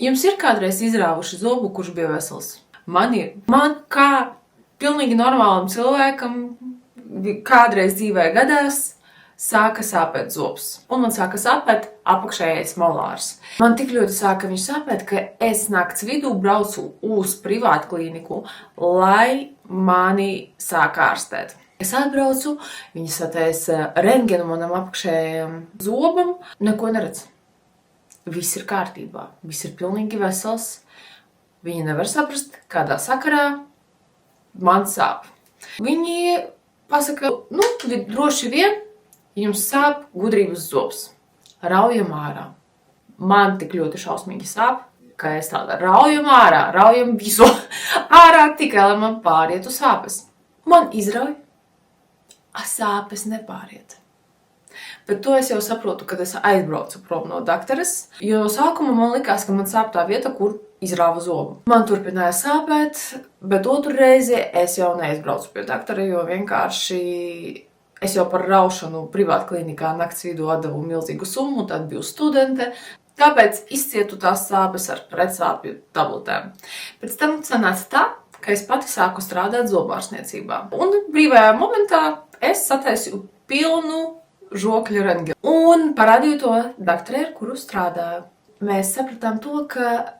Jums ir kādreiz izrāvuši zobu, kurš bija vesels? Man ir. Man kā pilnīgi normālam cilvēkam kādreiz dzīvē gadās sāka sāpēt zobs. Un man sāka sāpēt apakšējais molārs. Man tik ļoti sāka viņš sāpēt, ka es nakts vidū braucu uz privātklīniku, lai mani sāka ārstēt. Es atbraucu, viņi sataisa rentgenu manam apakšējam zobam, neko neredz. Viss ir kārtībā, viss ir pilnīgi vesels. Viņi nevar saprast, kādā sakarā man sāp. Viņi pasaka, droši vien jums sāp gudrības zobs. Raujam ārā. Man tik ļoti šausmīgi sāp, ka es tāda raujam ārā, raujam visu ārā, tikai lai man pārietu sāpes. Man izrauj, sāpes nepāriet. Bet to es jau saprotu, kad es aizbraucu prom no dakteres, jo no sākuma man likās, ka man sāp tā vieta, kur izrāva zobu. Man turpināja sāpēt, bet otru reizi es jau neizbraucu pie daktera, jo vienkārši es jau par raušanu privātklinikā nakts vidū atdevu milzīgu summu, tad biju studente, tāpēc izcietu tās sāpes ar pretsāpju tabletēm. Pēc tam sanāca tā, ka es pati sāku strādāt zobārstniecībā. Un brīvajā momentā es sataisīju pilnu žokļu rentgenu un parādīju to dakterei, ar kuru strādāju. Mēs sapratām to, ka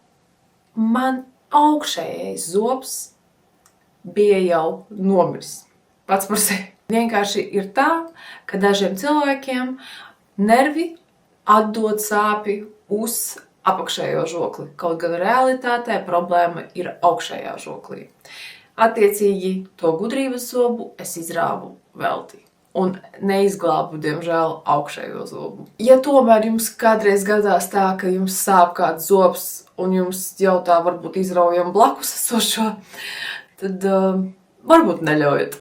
man augšējais zobs bija jau nomiris pats par sevi. Vienkārši ir tā, ka dažiem cilvēkiem nervi atdod sāpi uz apakšējo žokli, kaut gan realitātē problēma ir augšējā žoklī. Attiecīgi to gudrības zobu es izrāvu velti. Un neizglābu, diemžēl, augšējo zobu. Ja tomēr jums kādreiz gadās tā, ka jums sāp kāds zobs un jums jau tā varbūt izraujam blakus esošo, tad varbūt neļaujiet.